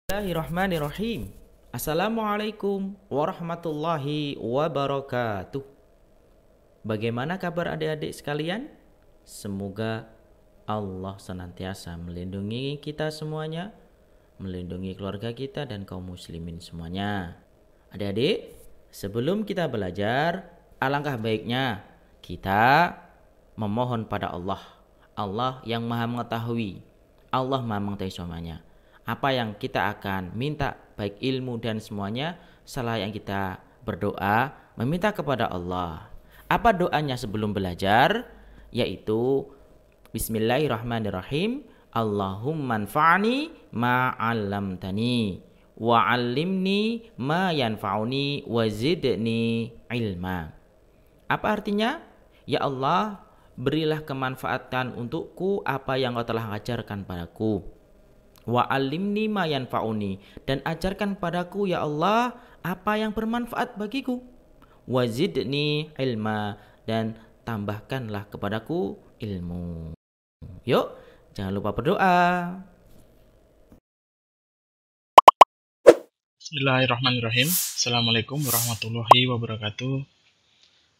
Bismillahirrahmanirrahim. Assalamualaikum warahmatullahi wabarakatuh. Bagaimana kabar adik-adik sekalian? Semoga Allah senantiasa melindungi kita semuanya, melindungi keluarga kita dan kaum muslimin semuanya. Adik-adik, sebelum kita belajar, alangkah baiknya kita memohon pada Allah. Allah yang Maha mengetahui, Allah Maha mengetahui semuanya. Apa yang kita akan minta, baik ilmu dan semuanya, salah yang kita berdoa meminta kepada Allah. Apa doanya sebelum belajar? Yaitu Bismillahirrahmanirrahim. Allahumma anfa'ni ma 'allamtani wa 'allimni ma yanfa'uni wa zidni ilma. Apa artinya? Ya Allah, berilah kemanfaatan untukku apa yang Kau telah ajarkan padaku. Wa alimni ma yanfa'uni, dan ajarkan padaku ya Allah apa yang bermanfaat bagiku. Wa zidni ilma, dan tambahkanlah kepadaku ilmu. Yuk, jangan lupa berdoa. Bismillahirrahmanirrahim. Assalamualaikum warahmatullahi wabarakatuh.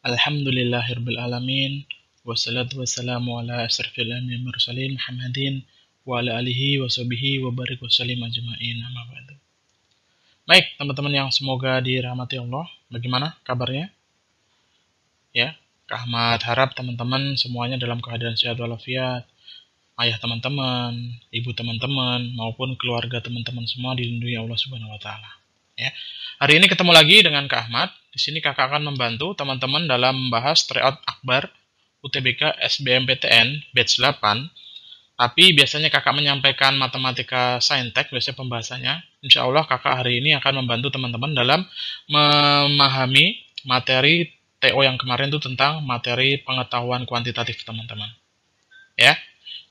Alhamdulillahirabbil alamin. Wassalatu wassalamu ala asyrafil anbiya'i mursalin Muhammadin wa ala alihi wa sahbihi wa barik wa sallim ajma'in, amma ba'du. Baik, teman-teman yang semoga dirahmati Allah, bagaimana kabarnya? Ya, Kak Ahmad harap teman-teman semuanya dalam keadaan sehat walafiat. Ayah teman-teman, ibu teman-teman, maupun keluarga teman-teman semua dilindungi Allah Subhanahu wa taala. Ya. Hari ini ketemu lagi dengan Kak Ahmad. Di sini Kakak akan membantu teman-teman dalam membahas Tryout Akbar UTBK SBMPTN batch 8. Tapi biasanya kakak menyampaikan matematika saintek, biasanya pembahasannya. Insya Allah kakak hari ini akan membantu teman-teman dalam memahami materi TO yang kemarin itu tentang materi pengetahuan kuantitatif teman-teman. Ya,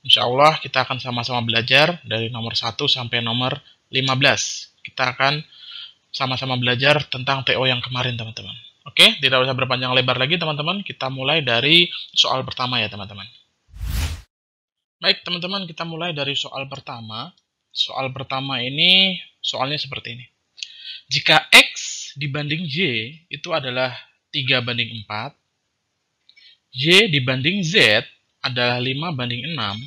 insya Allah kita akan sama-sama belajar dari nomor 1 sampai nomor 15. Kita akan sama-sama belajar tentang TO yang kemarin teman-teman. Oke, tidak usah berpanjang lebar lagi teman-teman. Kita mulai dari soal pertama ya teman-teman. Baik teman-teman, kita mulai dari soal pertama. Soal pertama ini soalnya seperti ini. Jika X dibanding Y itu adalah 3:4, Y dibanding Z adalah 5:6,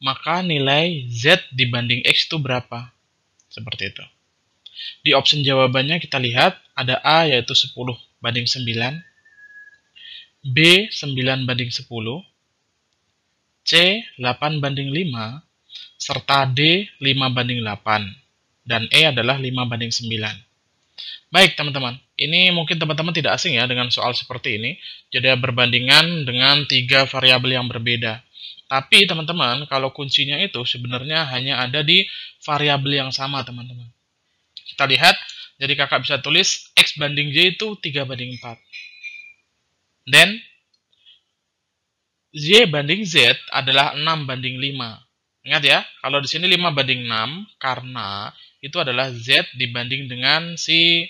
maka nilai Z dibanding X itu berapa? Seperti itu. Di option jawabannya kita lihat ada A yaitu 10:9, B 9:10, C 8:5, serta D 5:8, dan E adalah 5:9. Baik teman-teman, ini mungkin teman-teman tidak asing ya dengan soal seperti ini. Jadi berbandingan dengan 3 variabel yang berbeda. Tapi teman-teman, kalau kuncinya itu sebenarnya hanya ada di variabel yang sama teman-teman. Kita lihat, jadi kakak bisa tulis X banding Y itu 3:4. Dan Y banding Z adalah 6:5. Ingat ya, kalau di sini 5:6 karena itu adalah Z dibanding dengan si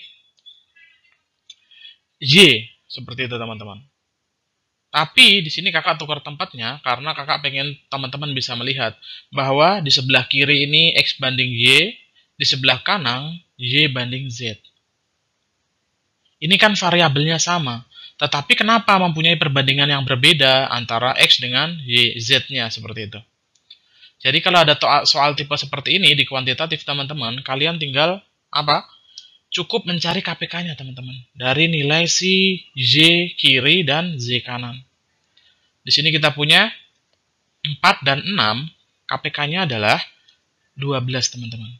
Y. Seperti itu teman-teman. Tapi di sini kakak tukar tempatnya karena kakak pengen teman-teman bisa melihat bahwa di sebelah kiri ini X banding Y, di sebelah kanan Y banding Z. Ini kan variabelnya sama. Tetapi kenapa mempunyai perbandingan yang berbeda antara X dengan Y, Z-nya seperti itu. Jadi kalau ada soal tipe seperti ini di kuantitatif teman-teman, kalian tinggal apa? Cukup mencari KPK-nya teman-teman. Dari nilai si Y kiri dan Z kanan. Di sini kita punya 4 dan 6, KPK-nya adalah 12 teman-teman.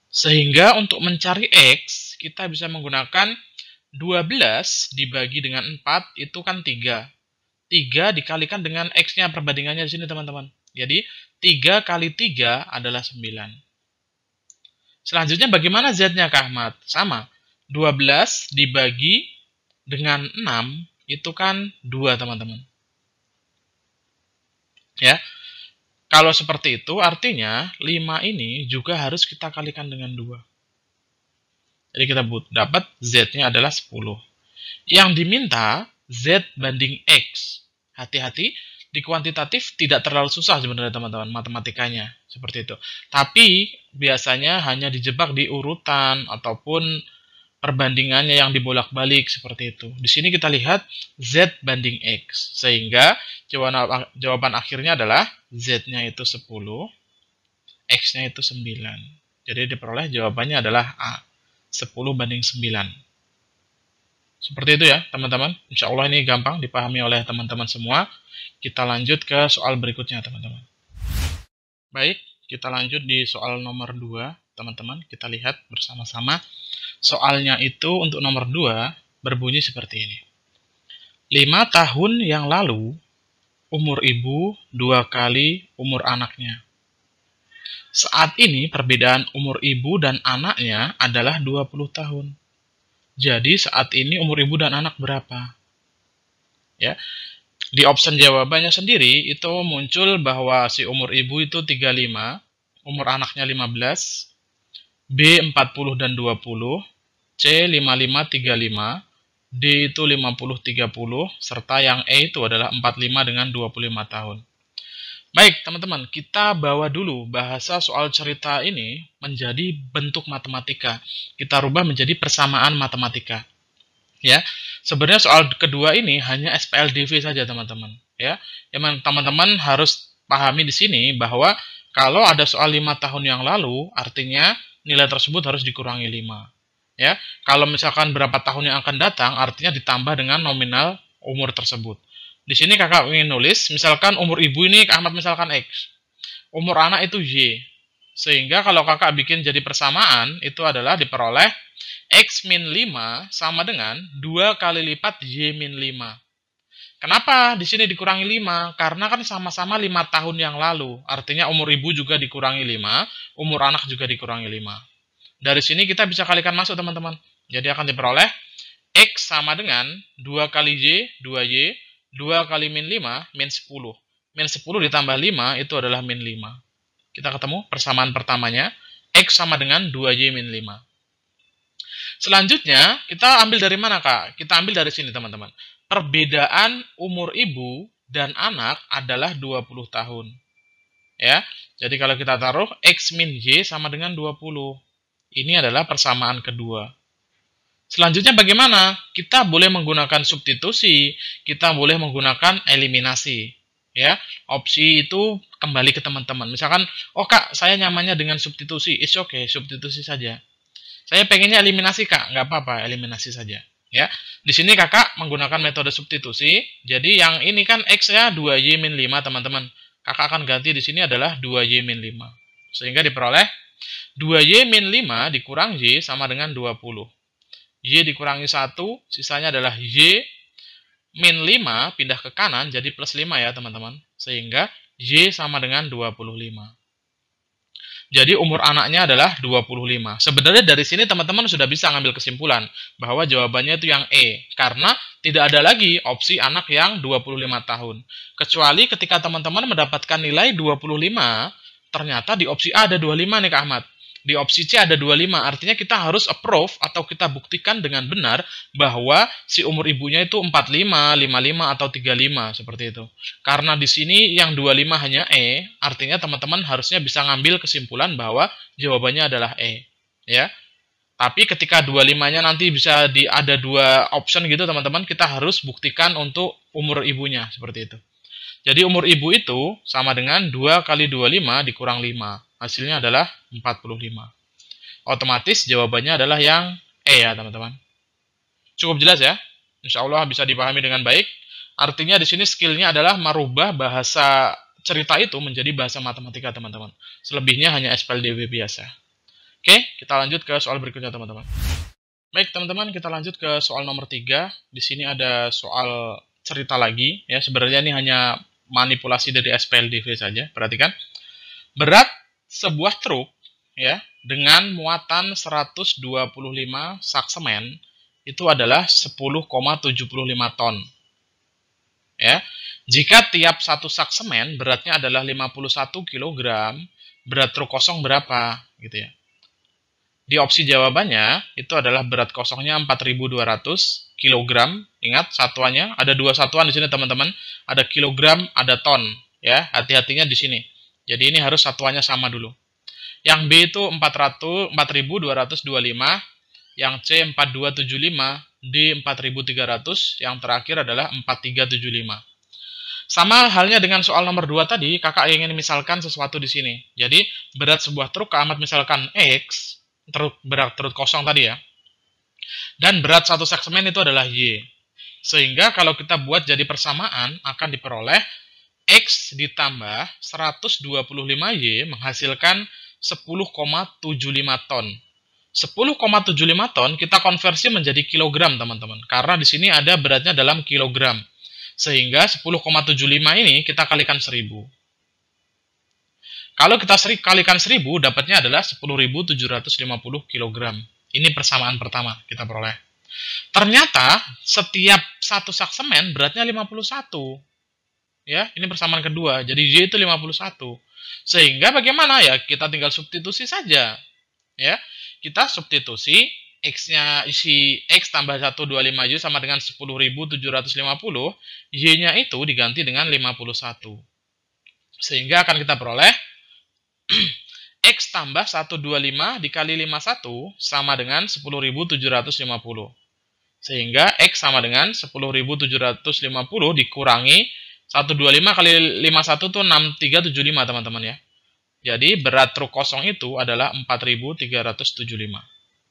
Sehingga untuk mencari X, kita bisa menggunakan 12 dibagi dengan 4 itu kan 3. 3 dikalikan dengan X-nya, perbandingannya di sini teman-teman. Jadi 3 kali 3 adalah 9. Selanjutnya bagaimana Z-nya Kak Ahmad? Sama. 12 dibagi dengan 6 itu kan 2 teman-teman. Ya. Kalau seperti itu artinya 5 ini juga harus kita kalikan dengan 2. Jadi kita dapat Z-nya adalah 10. Yang diminta Z banding X. Hati-hati, di kuantitatif tidak terlalu susah sebenarnya teman-teman matematikanya. Seperti itu. Tapi biasanya hanya dijebak di urutan ataupun perbandingannya yang dibolak-balik seperti itu. Di sini kita lihat Z banding X. Sehingga jawaban akhirnya adalah Z-nya itu 10, X-nya itu 9. Jadi diperoleh jawabannya adalah A, 10 banding 9. Seperti itu ya teman-teman. Insya Allah ini gampang dipahami oleh teman-teman semua. Kita lanjut ke soal berikutnya teman-teman. Baik, kita lanjut di soal nomor 2 teman-teman. Kita lihat bersama-sama. Soalnya itu untuk nomor 2 berbunyi seperti ini. 5 tahun yang lalu, umur ibu 2 kali umur anaknya. Saat ini perbedaan umur ibu dan anaknya adalah 20 tahun. Jadi saat ini umur ibu dan anak berapa? Ya. Di option jawabannya sendiri itu muncul bahwa si umur ibu itu 35, umur anaknya 15, B 40 dan 20, C 55 35, D itu 50 30, serta yang E itu adalah 45 dengan 25 tahun. Baik, teman-teman, kita bawa dulu bahasa soal cerita ini menjadi bentuk matematika. Kita rubah menjadi persamaan matematika. Ya, sebenarnya soal kedua ini hanya SPLDV saja, teman-teman. Ya, yang teman-teman harus pahami di sini bahwa kalau ada soal 5 tahun yang lalu, artinya nilai tersebut harus dikurangi 5. Ya, kalau misalkan berapa tahun yang akan datang, artinya ditambah dengan nominal umur tersebut. Di sini kakak ingin nulis, misalkan umur ibu ini Ahmad misalkan X. Umur anak itu Y. Sehingga kalau kakak bikin jadi persamaan, itu adalah diperoleh X min 5 sama dengan 2 kali lipat Y min 5. Kenapa di sini dikurangi 5? Karena kan sama-sama 5 tahun yang lalu. Artinya umur ibu juga dikurangi 5, umur anak juga dikurangi 5. Dari sini kita bisa kalikan masuk, teman-teman. Jadi akan diperoleh X sama dengan 2 kali Y, 2Y, 2 kali min 5, min 10. Min 10 ditambah 5 itu adalah min 5. Kita ketemu persamaan pertamanya. X sama dengan 2Y min 5. Selanjutnya, kita ambil dari mana, Kak? Kita ambil dari sini, teman-teman. Perbedaan umur ibu dan anak adalah 20 tahun. Ya, jadi kalau kita taruh X min Y sama dengan 20. Ini adalah persamaan kedua. Selanjutnya bagaimana? Kita boleh menggunakan substitusi, kita boleh menggunakan eliminasi. Ya, opsi itu kembali ke teman-teman. Misalkan, oh Kak, saya nyamannya dengan substitusi. It's okay, substitusi saja. Saya pengennya eliminasi, Kak. Nggak apa-apa, eliminasi saja. Ya, di sini kakak menggunakan metode substitusi. Jadi yang ini kan X-nya 2Y min 5, teman-teman. Kakak akan ganti di sini adalah 2Y min 5. Sehingga diperoleh 2Y min 5 dikurang Y sama dengan 20. Y dikurangi 1, sisanya adalah Y min 5 pindah ke kanan jadi plus 5 ya teman-teman. Sehingga Y sama dengan 25. Jadi umur anaknya adalah 25. Sebenarnya dari sini teman-teman sudah bisa ngambil kesimpulan bahwa jawabannya itu yang E. Karena tidak ada lagi opsi anak yang 25 tahun. Kecuali ketika teman-teman mendapatkan nilai 25, ternyata di opsi A ada 25 nih Kak Ahmad. Di opsi C ada 25, artinya kita harus approve atau kita buktikan dengan benar bahwa si umur ibunya itu 45, 55, atau 35, seperti itu. Karena di sini yang 25 hanya E, artinya teman-teman harusnya bisa ngambil kesimpulan bahwa jawabannya adalah E. Ya. Tapi ketika 25-nya nanti bisa ada 2 option gitu teman-teman, kita harus buktikan untuk umur ibunya, seperti itu. Jadi umur ibu itu sama dengan 2 kali 25 dikurang 5. Hasilnya adalah 45. Otomatis jawabannya adalah yang E ya teman-teman. Cukup jelas ya? Insya Allah bisa dipahami dengan baik. Artinya di sini skillnya adalah merubah bahasa cerita itu menjadi bahasa matematika teman-teman. Selebihnya hanya SPLDW biasa. Oke, kita lanjut ke soal berikutnya teman-teman. Baik teman-teman, kita lanjut ke soal nomor 3. Di sini ada soal cerita lagi. Ya, sebenarnya ini hanya manipulasi dari SPLDW saja. Perhatikan. Berat sebuah truk ya dengan muatan 125 sak semen itu adalah 10,75 ton. Ya. Jika tiap satu sak semen beratnya adalah 51 kg, berat truk kosong berapa gitu ya. Di opsi jawabannya itu adalah berat kosongnya 4.200 kg. Ingat satuannya ada 2 satuan di sini teman-teman, ada kilogram, ada ton ya. Hati-hatinya di sini. Jadi ini harus satuannya sama dulu. Yang B itu 4225, yang C 4275, D 4300, yang terakhir adalah 4375. Sama halnya dengan soal nomor 2 tadi, kakak ingin misalkan sesuatu di sini. Jadi, berat sebuah truk Ahmad misalkan X, berat truk kosong tadi ya. Dan berat satu sak semen itu adalah Y. Sehingga kalau kita buat jadi persamaan, akan diperoleh X ditambah 125Y menghasilkan 10,75 ton. 10,75 ton kita konversi menjadi kilogram, teman-teman. Karena di sini ada beratnya dalam kilogram. Sehingga 10,75 ini kita kalikan 1000. Kalau kita kalikan 1000, dapatnya adalah 10.750 kg. Ini persamaan pertama kita peroleh. Ternyata setiap satu sak semen beratnya 51. Ya, ini persamaan kedua. Jadi Y itu 51. Sehingga bagaimana ya? Kita tinggal substitusi saja. Ya, kita substitusi X-nya isi X tambah 125Y sama dengan 10.750, Y-nya itu diganti dengan 51. Sehingga akan kita peroleh X tambah 125 dikali 51 sama dengan 10.750. Sehingga X sama dengan 10.750 dikurangi 125 kali 51 itu 6375, teman-teman ya. Jadi berat truk kosong itu adalah 4.375.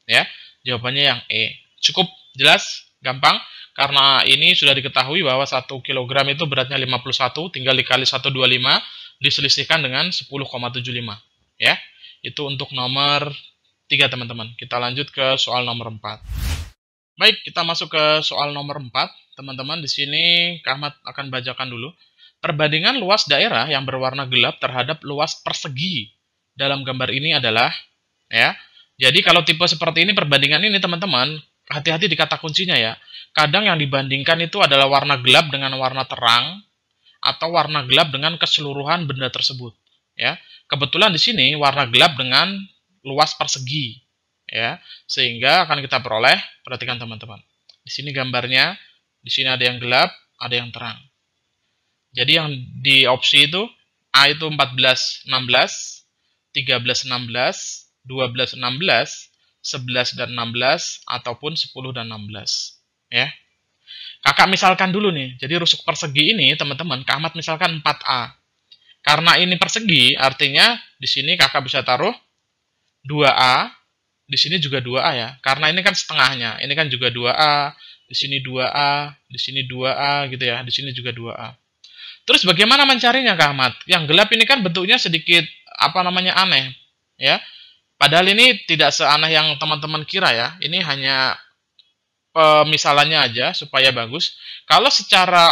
Ya. Jawabannya yang E. Cukup jelas, gampang, karena ini sudah diketahui bahwa 1 kg itu beratnya 51, tinggal dikali 125, diselisihkan dengan 10,75. Ya, itu untuk nomor 3, teman-teman. Kita lanjut ke soal nomor 4. Baik, kita masuk ke soal nomor 4. Teman-teman, di sini Kak Ahmad akan bacakan dulu. Perbandingan luas daerah yang berwarna gelap terhadap luas persegi dalam gambar ini adalah, ya. Jadi kalau tipe seperti ini, perbandingan ini teman-teman, hati-hati di kata kuncinya ya. Kadang yang dibandingkan itu adalah warna gelap dengan warna terang, atau warna gelap dengan keseluruhan benda tersebut. Ya, kebetulan di sini warna gelap dengan luas persegi. Ya, sehingga akan kita peroleh, perhatikan teman-teman. Di sini gambarnya, di sini ada yang gelap, ada yang terang. Jadi yang di opsi itu, A itu 14-16, 13-16, 12-16, 11 dan 16, ataupun 10 dan 16. Ya. Kakak misalkan dulu nih, jadi rusuk persegi ini, teman-teman, Kak Ahmad misalkan 4A. Karena ini persegi, artinya di sini kakak bisa taruh 2A, di sini juga 2A ya. Karena ini kan setengahnya, ini kan juga 2A, di sini 2A, di sini 2A gitu ya, di sini juga 2A. Terus bagaimana mencarinya, Kak Ahmad? Yang gelap ini kan bentuknya sedikit, aneh, ya. Padahal ini tidak seaneh yang teman-teman kira ya. Ini hanya pemisalannya aja supaya bagus. Kalau secara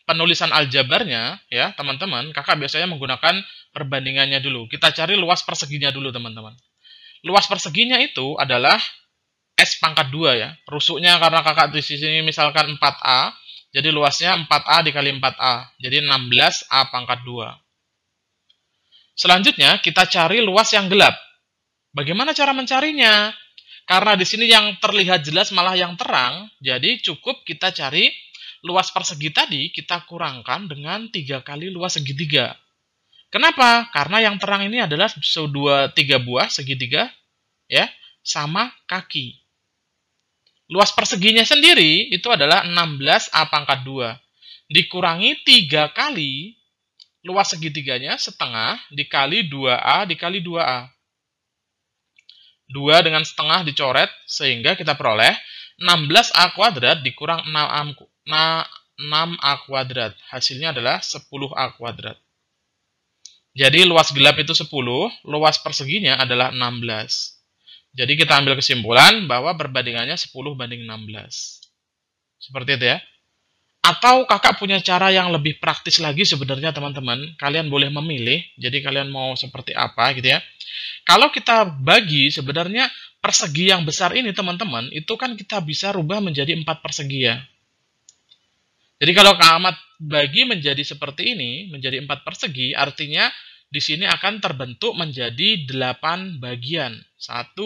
penulisan aljabarnya ya, teman-teman, kakak biasanya menggunakan perbandingannya dulu. Kita cari luas perseginya dulu, teman-teman. Luas perseginya itu adalah S pangkat 2 ya. Rusuknya karena kakak di sini misalkan 4A, jadi luasnya 4A dikali 4A. Jadi 16A pangkat 2. Selanjutnya kita cari luas yang gelap. Bagaimana cara mencarinya? Karena di sini yang terlihat jelas malah yang terang, jadi cukup kita cari luas persegi tadi, kita kurangkan dengan 3 kali luas segitiga. Kenapa? Karena yang terang ini adalah 3 buah segitiga, ya, sama kaki. Luas perseginya sendiri itu adalah 16A pangkat 2. Dikurangi 3 kali luas segitiganya setengah dikali 2A dikali 2A. 2 dengan setengah dicoret, sehingga kita peroleh 16A kuadrat dikurang 6A kuadrat. Hasilnya adalah 10A kuadrat. Jadi luas gelap itu 10, luas perseginya adalah 16. Jadi kita ambil kesimpulan bahwa perbandingannya 10 banding 16. Seperti itu ya. Atau kakak punya cara yang lebih praktis lagi sebenarnya, teman-teman. Kalian boleh memilih, jadi kalian mau seperti apa gitu ya. Kalau kita bagi sebenarnya persegi yang besar ini, teman-teman, itu kan kita bisa rubah menjadi 4 persegi ya. Jadi kalau Kak Ahmad bagi menjadi seperti ini, menjadi 4 persegi, artinya di sini akan terbentuk menjadi 8 bagian. 1,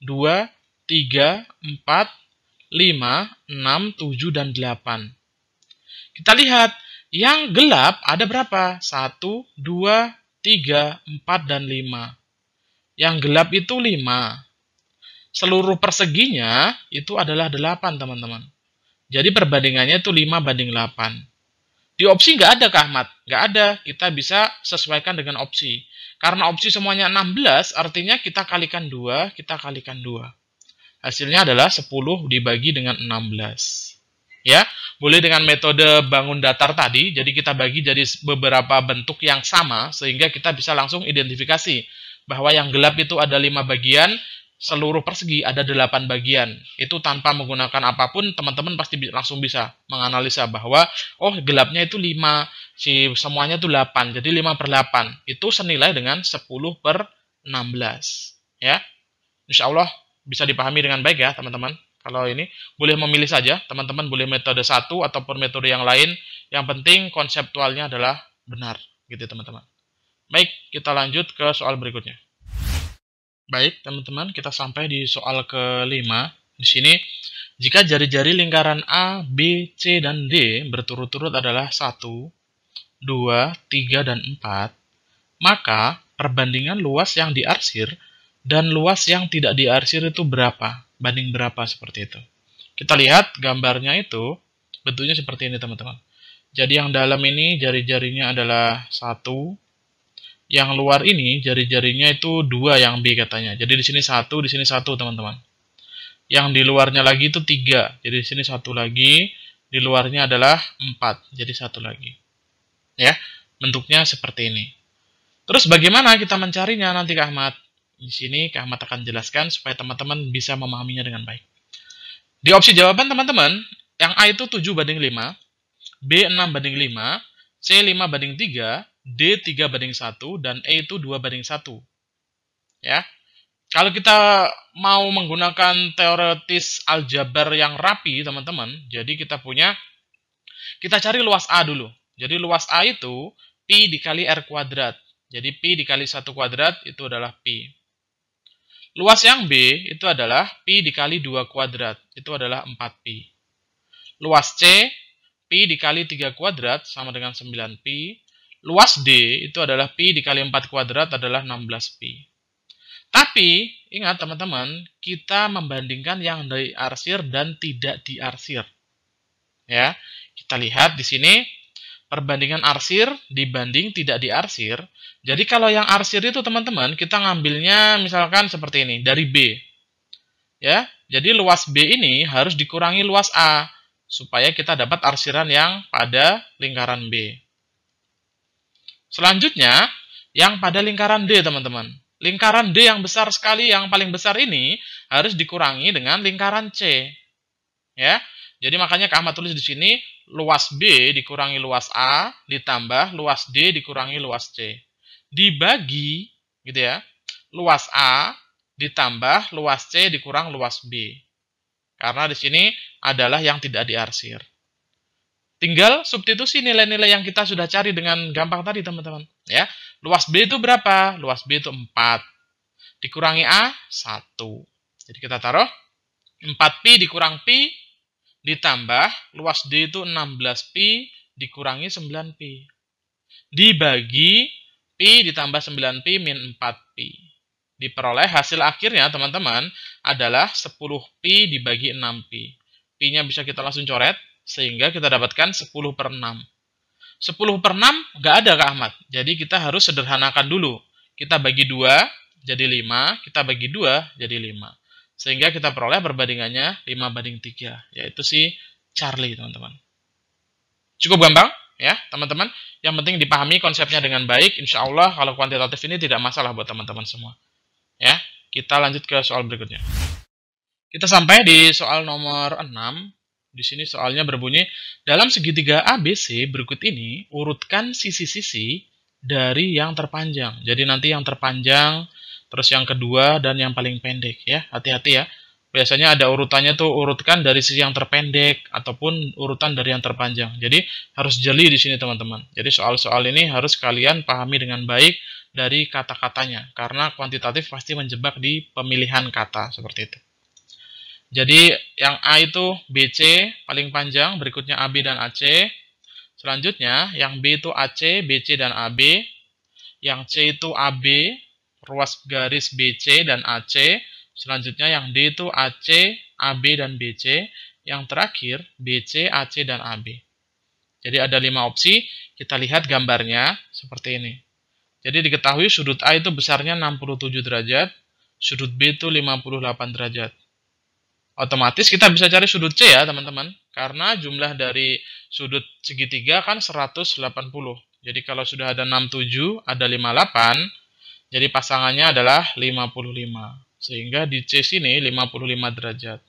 2, 3, 4, 5, 6, 7, dan 8. Kita lihat, yang gelap ada berapa? 1, 2, 3, 4, dan 5. Yang gelap itu 5. Seluruh perseginya itu adalah 8, teman-teman. Jadi perbandingannya itu 5 banding 8. Di opsi nggak ada, Kak Ahmad? Nggak ada. Kita bisa sesuaikan dengan opsi. Karena opsi semuanya 16, artinya kita kalikan 2, kita kalikan 2. Hasilnya adalah 10 dibagi dengan 16. Ya, boleh dengan metode bangun datar tadi, jadi kita bagi jadi beberapa bentuk yang sama, sehingga kita bisa langsung identifikasi bahwa yang gelap itu ada 5 bagian, seluruh persegi ada 8 bagian. Itu tanpa menggunakan apapun, teman-teman pasti langsung bisa menganalisa bahwa, oh gelapnya itu 5, semuanya itu 8, jadi 5/8. Itu senilai dengan 10/16. Ya, insya Allah bisa dipahami dengan baik ya teman-teman. Kalau ini boleh memilih saja, teman-teman boleh metode satu ataupun metode yang lain. Yang penting konseptualnya adalah benar, gitu teman-teman. Baik, kita lanjut ke soal berikutnya. Baik, teman-teman, kita sampai di soal kelima. Di sini, jika jari-jari lingkaran A, B, C, dan D berturut-turut adalah 1, 2, 3, dan 4, maka perbandingan luas yang diarsir dan luas yang tidak diarsir itu berapa? Banding berapa seperti itu. Kita lihat gambarnya itu, bentuknya seperti ini teman-teman. Jadi yang dalam ini jari-jarinya adalah 1, yang luar ini jari-jarinya itu 2 yang B katanya. Jadi di sini 1, di sini 1 teman-teman. Yang di luarnya lagi itu 3. Jadi di sini 1 lagi, di luarnya adalah 4. Jadi 1 lagi. Ya, bentuknya seperti ini. Terus bagaimana kita mencarinya nanti Kak Ahmad? Di sini Kak Ahmad akan jelaskan supaya teman-teman bisa memahaminya dengan baik. Di opsi jawaban teman-teman, yang A itu 7/5, B 6/5, C 5/3, D 3/1, dan E itu 2/1. Ya. Kalau kita mau menggunakan teoretis aljabar yang rapi, teman-teman, jadi kita cari luas A dulu. Jadi luas A itu Pi dikali R kuadrat. Jadi Pi dikali 1 kuadrat itu adalah Pi. Luas yang B itu adalah Pi dikali 2 kuadrat. Itu adalah 4Pi. Luas C, Pi dikali 3 kuadrat sama dengan 9Pi. Luas D itu adalah Pi dikali 4 kuadrat adalah 16Pi. Tapi, ingat teman-teman, kita membandingkan yang diarsir dan tidak diarsir. Ya, kita lihat di sini perbandingan arsir dibanding tidak diarsir. Jadi kalau yang arsir itu teman-teman, kita ngambilnya misalkan seperti ini, dari B. Ya, jadi luas B ini harus dikurangi luas A, supaya kita dapat arsiran yang pada lingkaran B. Selanjutnya, yang pada lingkaran D, teman-teman. Lingkaran D yang besar sekali, yang paling besar ini, harus dikurangi dengan lingkaran C. Ya, jadi makanya Kak Ahmad tulis di sini, luas B dikurangi luas A, ditambah luas D dikurangi luas C. Dibagi, gitu ya, luas A ditambah luas C dikurang luas B. Karena di sini adalah yang tidak diarsir. Tinggal substitusi nilai-nilai yang kita sudah cari dengan gampang tadi, teman-teman. Ya, luas B itu berapa? Luas B itu 4. Dikurangi A, 1. Jadi kita taruh 4Pi dikurang Pi, ditambah luas D itu 16Pi, dikurangi 9Pi. Dibagi Pi ditambah 9Pi min 4Pi. Diperoleh hasil akhirnya, teman-teman, adalah 10Pi dibagi 6Pi. Pi-nya bisa kita langsung coret, sehingga kita dapatkan 10/6. 10/6 nggak ada Kak Ahmad. Jadi kita harus sederhanakan dulu. Kita bagi 2 jadi 5, kita bagi 2 jadi 5. Sehingga kita peroleh perbandingannya 5/3, yaitu si Charlie, teman-teman. Cukup gampang ya, teman-teman. Yang penting dipahami konsepnya dengan baik. Insya Allah kalau kuantitatif ini tidak masalah buat teman-teman semua. Ya, kita lanjut ke soal berikutnya. Kita sampai di soal nomor 6. Di sini soalnya berbunyi, dalam segitiga ABC berikut ini, urutkan sisi-sisi dari yang terpanjang. Jadi nanti yang terpanjang, terus yang kedua, dan yang paling pendek. Ya, hati-hati ya. Biasanya ada urutannya tuh, urutkan dari sisi yang terpendek, ataupun urutan dari yang terpanjang. Jadi harus jeli di sini teman-teman. Jadi soal-soal ini harus kalian pahami dengan baik dari kata-katanya. Karena kuantitatif pasti menjebak di pemilihan kata, seperti itu. Jadi yang A itu BC paling panjang, berikutnya AB dan AC. Selanjutnya yang B itu AC, BC, dan AB. Yang C itu AB, ruas garis BC dan AC. Selanjutnya yang D itu AC, AB, dan BC. Yang terakhir BC, AC, dan AB. Jadi ada 5 opsi. Kita lihat gambarnya seperti ini. Jadi diketahui sudut A itu besarnya 67 derajat, sudut B itu 58 derajat. Otomatis kita bisa cari sudut C ya teman-teman, karena jumlah dari sudut segitiga kan 180. Jadi kalau sudah ada 67, ada 58, jadi pasangannya adalah 55. Sehingga di C sini 55 derajat.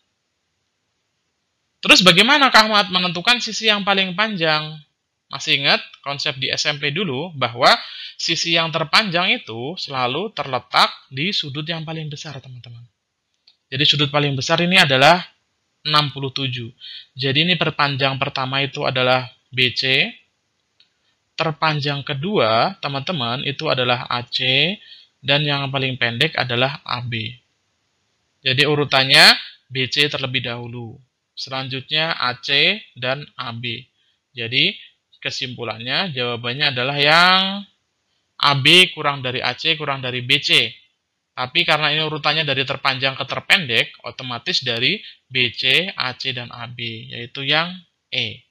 Terus bagaimana Kak Ahmad menentukan sisi yang paling panjang? Masih ingat konsep di SMP dulu bahwa sisi yang terpanjang itu selalu terletak di sudut yang paling besar, teman-teman. Jadi sudut paling besar ini adalah 67. Jadi ini perpanjang pertama itu adalah BC. Terpanjang kedua, teman-teman, itu adalah AC. Dan yang paling pendek adalah AB. Jadi urutannya BC terlebih dahulu. Selanjutnya AC dan AB. Jadi kesimpulannya jawabannya adalah yang AB kurang dari AC kurang dari BC. Tapi karena ini urutannya dari terpanjang ke terpendek, otomatis dari BC, AC, dan AB, yaitu yang E.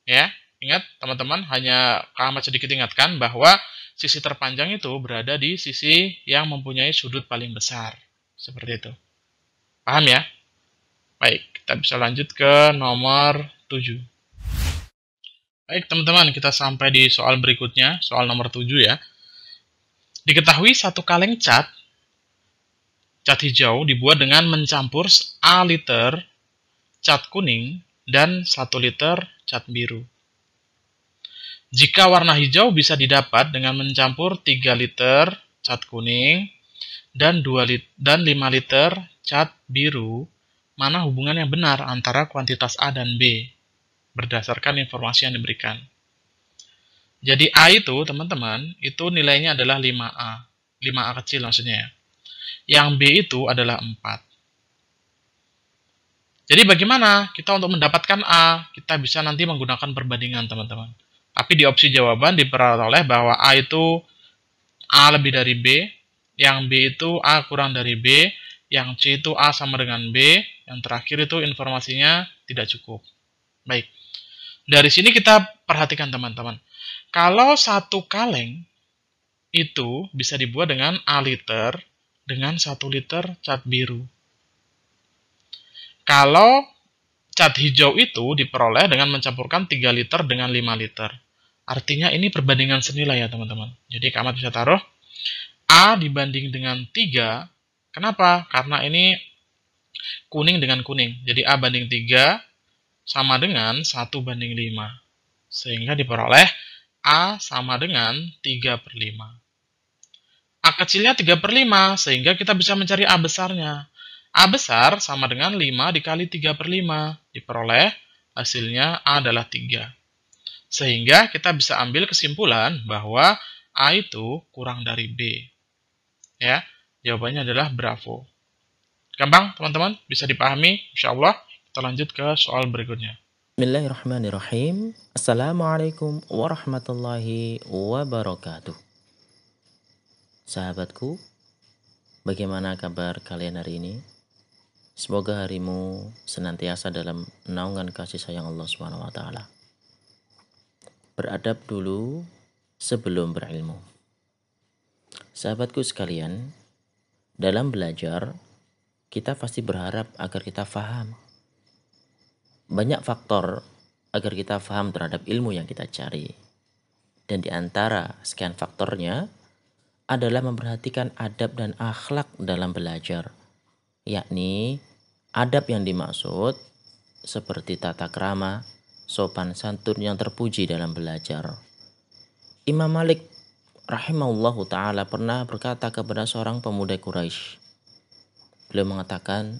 Ya, ingat teman-teman, hanya Kak Ahmad sedikit ingatkan bahwa sisi terpanjang itu berada di sisi yang mempunyai sudut paling besar. Seperti itu. Paham ya? Baik, kita bisa lanjut ke nomor 7. Baik teman-teman, kita sampai di soal berikutnya, soal nomor 7 ya. Diketahui satu kaleng cat hijau dibuat dengan mencampur A liter cat kuning dan 1 liter cat biru. Jika warna hijau bisa didapat dengan mencampur 3 liter cat kuning dan 5 liter cat biru, mana hubungan yang benar antara kuantitas A dan B? Berdasarkan informasi yang diberikan. Jadi A itu, teman-teman, itu nilainya adalah 5A. 5A kecil maksudnya ya. Yang B itu adalah 4. Jadi bagaimana kita untuk mendapatkan A? Kita bisa nanti menggunakan perbandingan, teman-teman. Tapi di opsi jawaban diperoleh bahwa A itu A lebih dari B, yang B itu A kurang dari B, yang C itu A sama dengan B, yang terakhir itu informasinya tidak cukup. Baik. Dari sini kita perhatikan teman-teman. Kalau satu kaleng itu bisa dibuat dengan A liter dengan 1 liter cat biru. Kalau cat hijau itu diperoleh dengan mencampurkan 3 liter dengan 5 liter. Artinya ini perbandingan senilai ya teman-teman. Jadi Kak Ahmad bisa taruh A dibanding dengan 3. Kenapa? Karena ini kuning dengan kuning. Jadi A banding 3 sama dengan 1 banding 5. Sehingga diperoleh A sama dengan 3/5. A kecilnya 3/5, sehingga kita bisa mencari A besarnya. A besar sama dengan 5 dikali 3/5. Diperoleh hasilnya A adalah 3. Sehingga kita bisa ambil kesimpulan bahwa A itu kurang dari B. Ya, jawabannya adalah bravo. Gampang teman-teman, bisa dipahami insyaallah. Kita lanjut ke soal berikutnya. Bismillahirrahmanirrahim. Assalamualaikum warahmatullahi wabarakatuh. Sahabatku, bagaimana kabar kalian hari ini? Semoga harimu senantiasa dalam naungan kasih sayang Allah SWT. Beradab dulu sebelum berilmu. Sahabatku sekalian, dalam belajar, kita pasti berharap agar kita faham. Banyak faktor agar kita faham terhadap ilmu yang kita cari. Dan di antara sekian faktornya adalah memperhatikan adab dan akhlak dalam belajar. Yakni adab yang dimaksud seperti tata krama, sopan santun yang terpuji dalam belajar. Imam Malik rahimahullahu ta'ala pernah berkata kepada seorang pemuda Quraisy. Beliau mengatakan,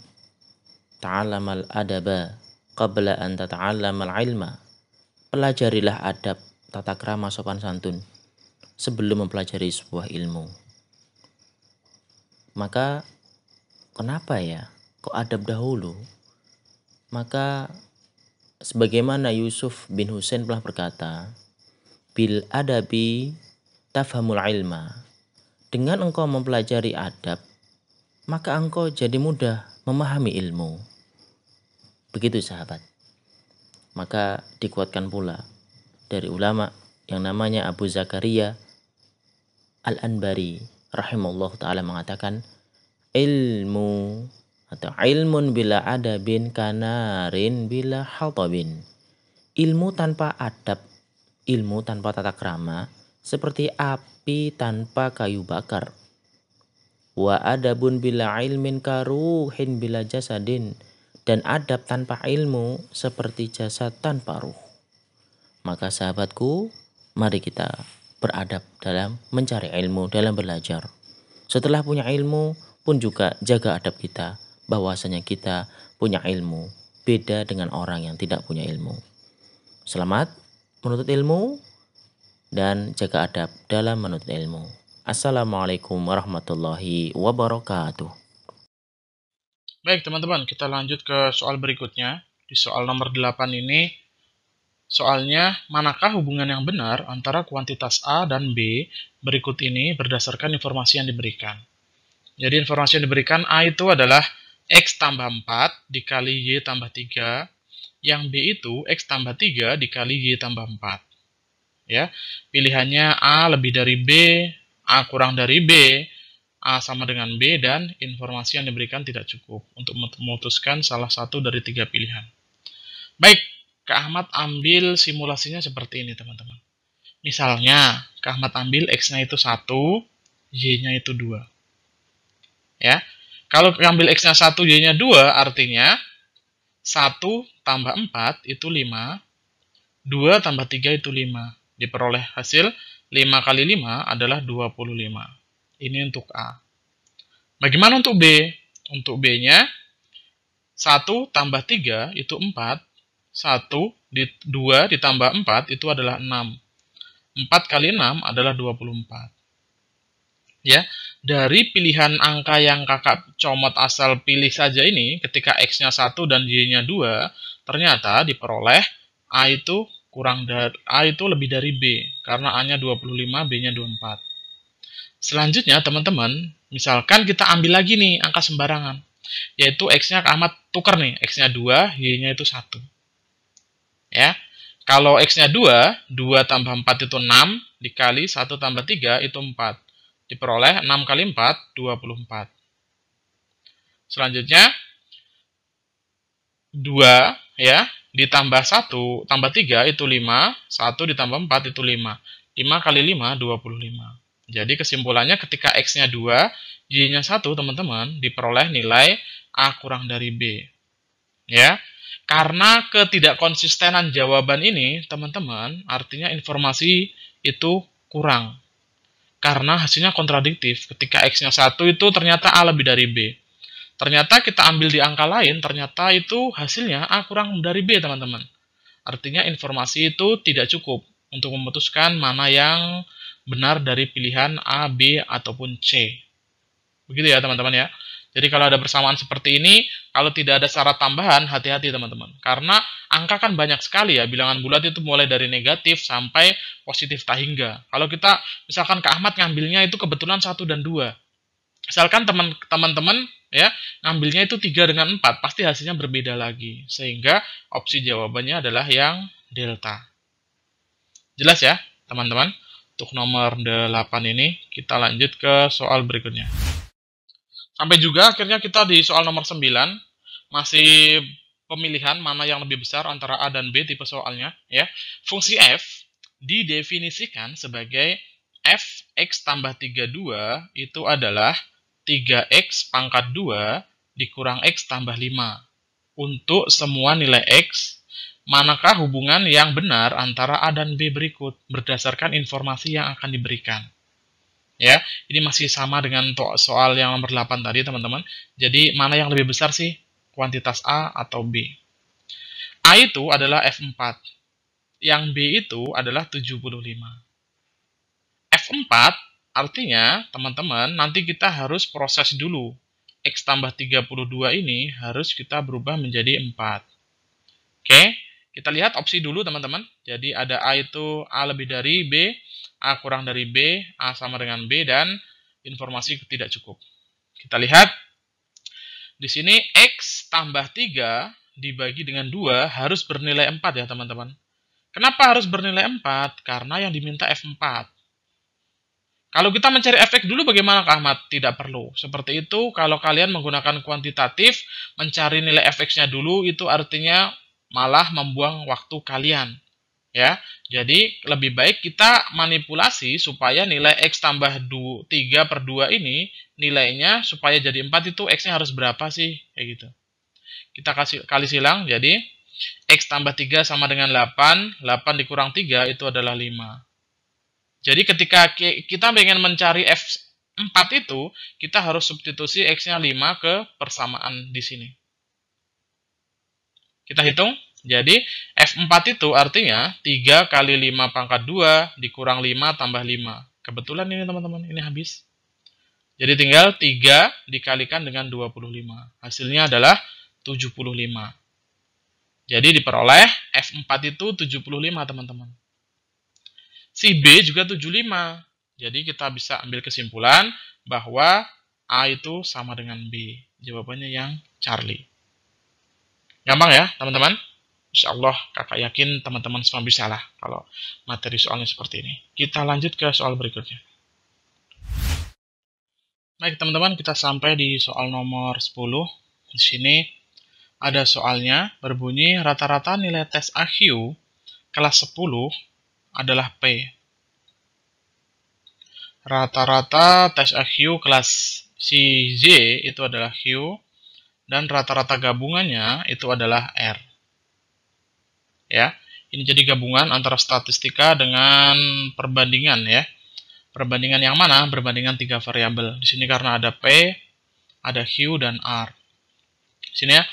ta'alamal adaba qabla an tata'allamal ilma. Pelajarilah adab, tata krama, sopan santun sebelum mempelajari sebuah ilmu. Maka kenapa ya kok adab dahulu? Maka sebagaimana Yusuf bin Husain pernah berkata, bil adabi tafhamul ilma. Dengan engkau mempelajari adab, maka engkau jadi mudah memahami ilmu. Begitu sahabat. Maka dikuatkan pula dari ulama yang namanya Abu Zakaria Al-Anbari rahimahullah ta'ala mengatakan, ilmu atau ilmun bila adabin kanarin bila hatabin. Ilmu tanpa adab, ilmu tanpa tata krama, seperti api tanpa kayu bakar. Wa adabun bila ilmin karuhin bila jasadin. Dan adab tanpa ilmu seperti jasad tanpa ruh. Maka sahabatku, mari kita beradab dalam mencari ilmu, dalam belajar. Setelah punya ilmu pun juga jaga adab kita, bahwasanya kita punya ilmu, beda dengan orang yang tidak punya ilmu. Selamat menuntut ilmu dan jaga adab dalam menuntut ilmu. Assalamualaikum warahmatullahi wabarakatuh. Baik teman-teman, kita lanjut ke soal berikutnya. Di soal nomor 8 ini, soalnya manakah hubungan yang benar antara kuantitas A dan B berikut ini berdasarkan informasi yang diberikan. Jadi informasi yang diberikan A itu adalah X tambah 4 dikali Y tambah 3, yang B itu X tambah 3 dikali Y tambah 4. Ya, pilihannya A lebih dari B, A kurang dari B, A sama dengan B, dan informasi yang diberikan tidak cukup untuk memutuskan salah satu dari 3 pilihan. Baik, Kak Ahmad ambil simulasinya seperti ini teman-teman. Misalnya, Kak Ahmad ambil X-nya itu 1, Y-nya itu 2. Ya, kalau ambil X-nya 1, Y-nya 2, artinya 1 tambah 4 itu 5, 2 tambah 3 itu 5. Diperoleh hasil 5 kali 5 adalah 25. Ini untuk A. Bagaimana untuk B? Untuk B-nya, 1 tambah 3 itu 4. 2 ditambah 4 itu adalah 6. 4 kali 6 adalah 24. Ya, dari pilihan angka yang kakak comot asal pilih saja ini, ketika X-nya 1 dan Y-nya 2, ternyata diperoleh A itu lebih dari B, karena A-nya 25, B-nya 24. Selanjutnya, teman-teman, misalkan kita ambil lagi nih angka sembarangan, yaitu X-nya Kak Ahmad tuker nih, X-nya 2, Y-nya itu 1. Ya, kalau X-nya 2, 2 tambah 4 itu 6, dikali 1 tambah 3 itu 4. Diperoleh 6 kali 4, 24. Selanjutnya, 2, ya, ditambah 1 tambah 3 itu 5, 1 ditambah 4 itu 5. 5 kali 5, 25. Jadi kesimpulannya ketika X-nya 2, Y-nya 1, teman-teman, diperoleh nilai A kurang dari B. Ya, karena ketidakkonsistenan jawaban ini, teman-teman, artinya informasi itu kurang. Karena hasilnya kontradiktif. Ketika X-nya 1 itu ternyata A lebih dari B. Ternyata kita ambil di angka lain, ternyata itu hasilnya A kurang dari B, teman-teman. Artinya informasi itu tidak cukup untuk memutuskan mana yang benar dari pilihan A, B, ataupun C. Begitu ya teman-teman ya. Jadi kalau ada persamaan seperti ini, kalau tidak ada syarat tambahan, hati-hati teman-teman. Karena angka kan banyak sekali ya, bilangan bulat itu mulai dari negatif sampai positif tahingga. Kalau kita, misalkan Kak Ahmad ngambilnya itu kebetulan 1 dan 2. Misalkan teman-teman ya ngambilnya itu 3 dengan 4, pasti hasilnya berbeda lagi. Sehingga opsi jawabannya adalah yang delta. Jelas ya teman-teman? Untuk nomor 8 ini, kita lanjut ke soal berikutnya. Sampai juga akhirnya kita di soal nomor 9, masih pemilihan mana yang lebih besar antara A dan B tipe soalnya. Ya. Fungsi f didefinisikan sebagai f x tambah 32 itu adalah 3x pangkat 2 dikurang x tambah 5. Untuk semua nilai x, manakah hubungan yang benar antara A dan B berikut berdasarkan informasi yang akan diberikan. Ya, ini masih sama dengan soal yang nomor 8 tadi, teman-teman. Jadi, mana yang lebih besar sih? Kuantitas A atau B? A itu adalah F4. Yang B itu adalah 75. F4 artinya, teman-teman, nanti kita harus proses dulu. X tambah 32 ini harus kita berubah menjadi 4. Oke? Kita lihat opsi dulu teman-teman. Jadi ada A itu A lebih dari B, A kurang dari B, A sama dengan B, dan informasi tidak cukup. Kita lihat di sini X tambah 3 dibagi dengan 2 harus bernilai 4 ya teman-teman. Kenapa harus bernilai 4? Karena yang diminta F4. Kalau kita mencari efek dulu bagaimana Kak Ahmad? Tidak perlu. Seperti itu, kalau kalian menggunakan kuantitatif, mencari nilai efeknya dulu, itu artinya malah membuang waktu kalian. Ya, jadi lebih baik kita manipulasi supaya nilai X tambah 3 per 2 ini, nilainya supaya jadi 4 itu X-nya harus berapa sih? Kayak gitu. Kita kali silang, jadi X tambah 3 sama dengan 8, 8 dikurang 3 itu adalah 5. Jadi ketika kita ingin mencari F4 itu, kita harus substitusi X-nya 5 ke persamaan di sini. Kita hitung. Jadi F4 itu artinya 3 kali 5 pangkat 2 dikurang 5 tambah 5. Kebetulan ini teman-teman, ini habis. Jadi tinggal 3 dikalikan dengan 25. Hasilnya adalah 75. Jadi diperoleh F4 itu 75 teman-teman. Si B juga 75. Jadi kita bisa ambil kesimpulan bahwa A itu sama dengan B. Jawabannya yang Charlie. Gampang ya teman-teman? Insya Allah kakak yakin teman-teman semua bisa lah kalau materi soalnya seperti ini. Kita lanjut ke soal berikutnya. Baik teman-teman, kita sampai di soal nomor 10. Di sini ada soalnya berbunyi rata-rata nilai tes IQ kelas 10 adalah P. Rata-rata tes IQ kelas si J itu adalah Q, dan rata-rata gabungannya itu adalah R. Ya, ini jadi gabungan antara statistika dengan perbandingan ya. Perbandingan yang mana? Perbandingan 3 variabel. Di sini karena ada P, ada Q dan R. Di sini ya.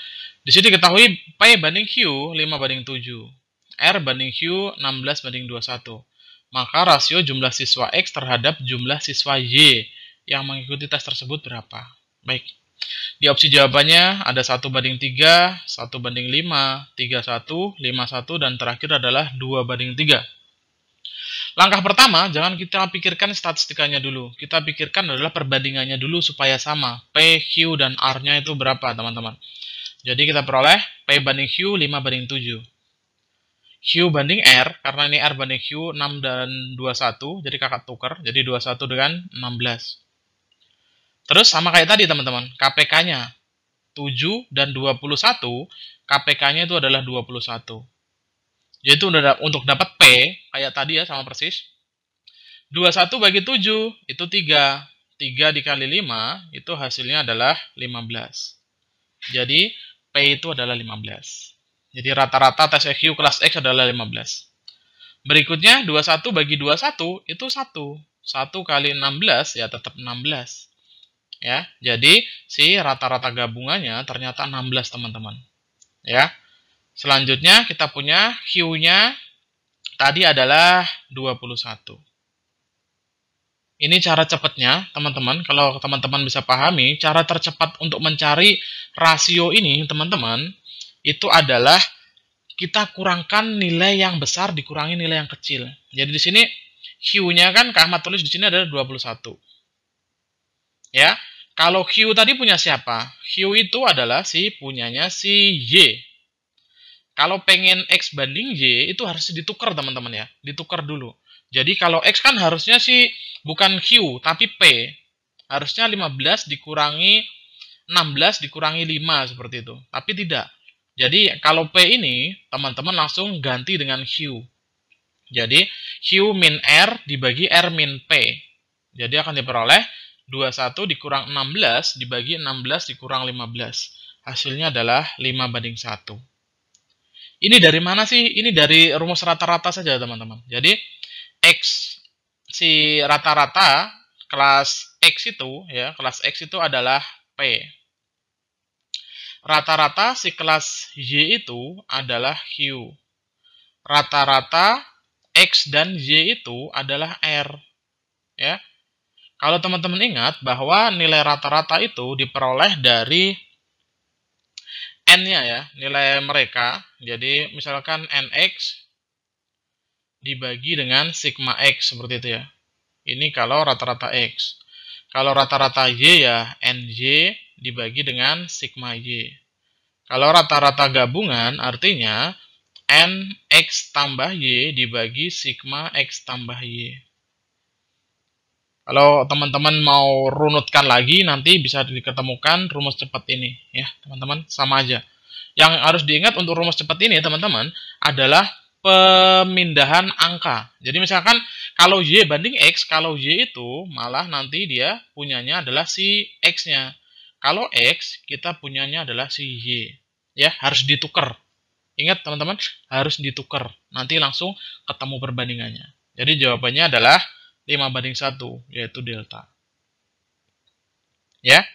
Di sini diketahui P banding Q 5 banding 7. R banding Q 16 banding 21. Maka rasio jumlah siswa X terhadap jumlah siswa Y yang mengikuti tes tersebut berapa? Baik. Di opsi jawabannya ada 1 banding 3, 1 banding 5, 31, 51, dan terakhir adalah 2 banding 3. Langkah pertama, jangan kita pikirkan statistikanya dulu. Kita pikirkan adalah perbandingannya dulu supaya sama. P, Q, dan R-nya itu berapa, teman-teman? Jadi kita peroleh P banding Q 5 banding 7. Q banding R, karena ini R banding Q 6 dan 21, jadi kakak tukar. Jadi 21 dengan 16. Terus sama kayak tadi teman-teman, KPK-nya 7 dan 21, KPK-nya itu adalah 21. Jadi untuk dapat P, kayak tadi ya sama persis. 21 bagi 7, itu 3. 3 dikali 5, itu hasilnya adalah 15. Jadi P itu adalah 15. Jadi rata-rata tes IQ kelas X adalah 15. Berikutnya 21 bagi 21, itu 1. 1 kali 16 ya tetap 16. Ya, jadi si rata-rata gabungannya ternyata 16 teman-teman. Ya. Selanjutnya kita punya Q-nya tadi adalah 21. Ini cara cepatnya, teman-teman. Kalau teman-teman bisa pahami, cara tercepat untuk mencari rasio ini, teman-teman, itu adalah kita kurangkan nilai yang besar dikurangi nilai yang kecil. Jadi di sini Q-nya kan Kak Ahmad tulis di sini adalah 21. Ya. Kalau Q tadi punya siapa? Q itu adalah punyanya si Y. Kalau pengen X banding Y, itu harus ditukar teman-teman ya. Ditukar dulu. Jadi kalau X kan harusnya bukan Q, tapi P. Harusnya 15 dikurangi 16 dikurangi 5, seperti itu. Tapi tidak. Jadi kalau P ini, teman-teman langsung ganti dengan Q. Jadi Q min R dibagi R min P. Jadi akan diperoleh 21 dikurang 16 dibagi 16 dikurang 15. Hasilnya adalah 5 banding 1. Ini dari mana sih? Ini dari rumus rata-rata saja, teman-teman. Jadi, X, si rata-rata kelas X itu, ya, kelas X itu adalah P. Rata-rata si kelas Y itu adalah Q. Rata-rata X dan Y itu adalah R. Ya. Kalau teman-teman ingat bahwa nilai rata-rata itu diperoleh dari N-nya ya, nilai mereka. Jadi misalkan NX dibagi dengan sigma X seperti itu ya. Ini kalau rata-rata X. Kalau rata-rata Y ya NY dibagi dengan sigma Y. Kalau rata-rata gabungan artinya NX tambah Y dibagi sigma X tambah Y. Kalau teman-teman mau runutkan lagi, nanti bisa diketemukan rumus cepat ini. Ya, teman-teman, sama aja. Yang harus diingat untuk rumus cepat ini, teman-teman, adalah pemindahan angka. Jadi misalkan kalau Y banding X, kalau Y itu malah nanti dia punyanya adalah si X-nya. Kalau X, kita punyanya adalah si Y. Ya, harus ditukar. Ingat teman-teman, harus ditukar. Nanti langsung ketemu perbandingannya. Jadi jawabannya adalah 5:1, yaitu delta. Ya,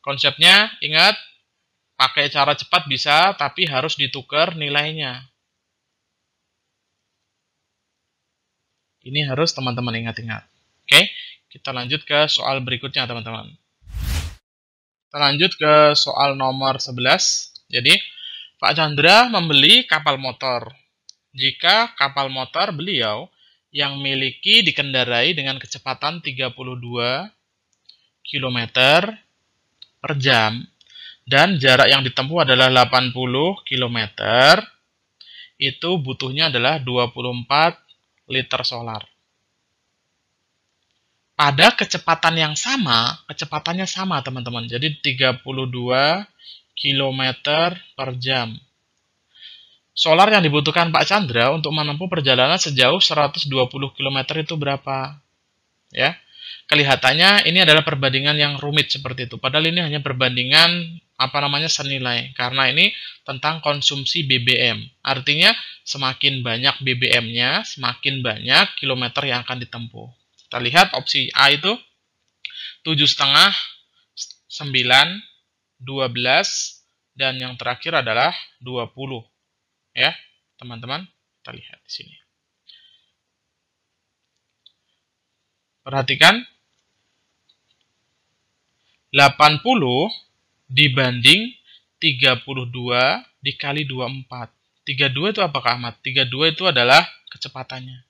konsepnya ingat, pakai cara cepat bisa, tapi harus ditukar nilainya. Ini harus teman-teman ingat-ingat. Oke, kita lanjut ke soal berikutnya, teman-teman. Kita lanjut ke soal nomor 11. Jadi, Pak Chandra membeli kapal motor. Jika kapal motor beliau yang miliki dikendarai dengan kecepatan 32 km per jam dan jarak yang ditempuh adalah 80 km, itu butuhnya adalah 24 liter solar. Pada kecepatan yang sama, kecepatannya sama teman-teman, jadi 32 km per jam. Solar yang dibutuhkan Pak Chandra untuk menempuh perjalanan sejauh 120 km itu berapa? Ya, kelihatannya ini adalah perbandingan yang rumit seperti itu. Padahal ini hanya perbandingan senilai. Karena ini tentang konsumsi BBM. Artinya semakin banyak BBM-nya, semakin banyak kilometer yang akan ditempuh. Kita lihat opsi A itu 7,5, 9, 12, dan yang terakhir adalah 20. Ya, teman-teman, kita lihat di sini. Perhatikan, 80 dibanding 32 dikali 24. 32 itu apakah Ahmad? 32 itu adalah kecepatannya.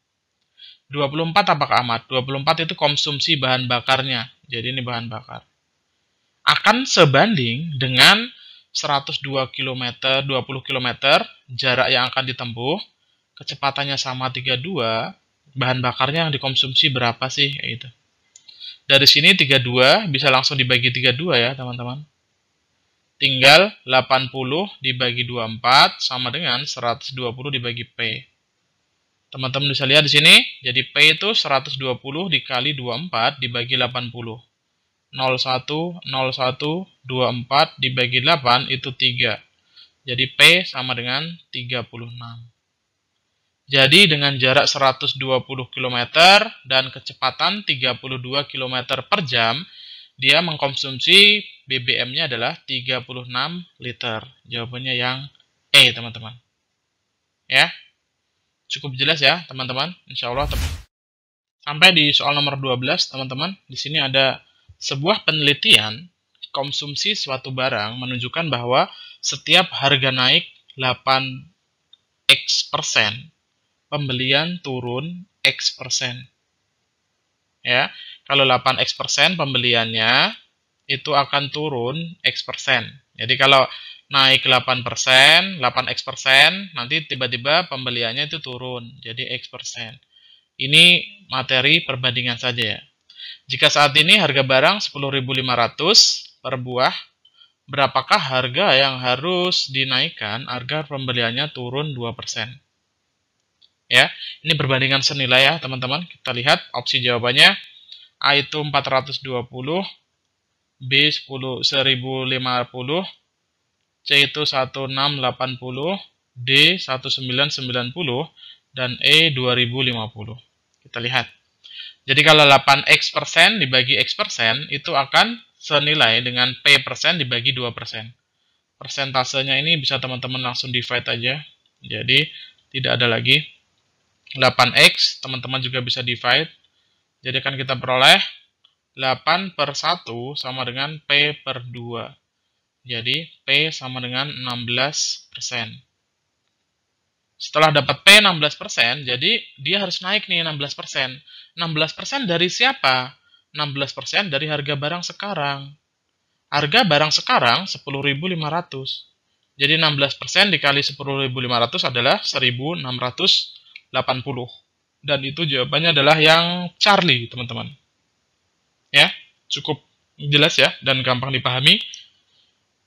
24 apakah Ahmad? 24 itu konsumsi bahan bakarnya. Jadi ini bahan bakar. Akan sebanding dengan 102 km, 20 km, jarak yang akan ditempuh, kecepatannya sama 32, bahan bakarnya yang dikonsumsi berapa sih? Gitu. Dari sini 32 bisa langsung dibagi 32 ya, teman-teman. Tinggal 80 dibagi 24 sama dengan 120 dibagi P. Teman-teman bisa lihat di sini, jadi P itu 120 dikali 24 dibagi 80. 01, 01, 24 dibagi 8 itu 3. Jadi P sama dengan 36. Jadi dengan jarak 120 km dan kecepatan 32 km per jam, dia mengkonsumsi BBM-nya adalah 36 liter. Jawabannya yang E, teman-teman. Ya, cukup jelas ya, teman-teman. Insya Allah. Sampai di soal nomor 12, teman-teman. Di sini ada sebuah penelitian konsumsi suatu barang menunjukkan bahwa setiap harga naik 8x%, pembelian turun X%. Ya, kalau 8x% pembeliannya itu akan turun X%. Jadi kalau naik 8%, 8x%, nanti tiba-tiba pembeliannya itu turun jadi X%. Ini materi perbandingan saja ya. Jika saat ini harga barang 10.500 per buah, berapakah harga yang harus dinaikkan agar pembeliannya turun 2%? Ya, ini perbandingan senilai ya, teman-teman. Kita lihat opsi jawabannya. A itu 420, B 10.050, C itu 1680, D 1990, dan E 2050. Kita lihat. Jadi kalau 8x% dibagi x% itu akan senilai dengan p% dibagi 2%. Persentasenya ini bisa teman-teman langsung divide aja. Jadi tidak ada lagi 8x, teman-teman juga bisa divide. Jadi akan kita peroleh 8/1 sama dengan p/2. Jadi P sama dengan 16%. Setelah dapat P 16%, jadi dia harus naik nih 16%. 16% dari siapa? 16% dari harga barang sekarang. Harga barang sekarang 10.500. Jadi 16% dikali 10.500 adalah 1.680. Dan itu jawabannya adalah yang Charlie, teman-teman. Ya, cukup jelas ya, dan gampang dipahami.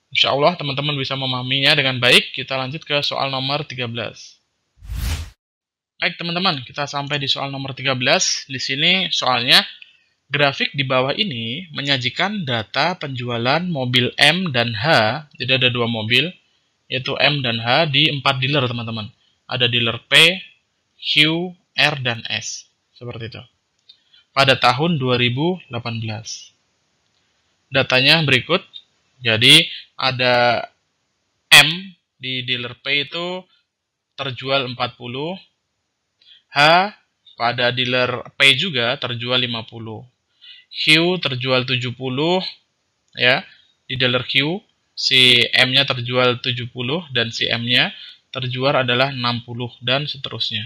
Insya Allah teman-teman bisa memahaminya dengan baik. Kita lanjut ke soal nomor 13. Baik teman-teman, kita sampai di soal nomor 13. Di sini soalnya, grafik di bawah ini menyajikan data penjualan mobil M dan H. Jadi ada dua mobil, yaitu M dan H di 4 dealer teman-teman. Ada dealer P, Q, R, dan S. Seperti itu. Pada tahun 2018. Datanya berikut. Jadi ada M di dealer P itu terjual 40. H pada dealer P juga terjual 50. Q terjual 70 ya. Di dealer Q si M-nya terjual 70 dan si M-nya terjual adalah 60 dan seterusnya.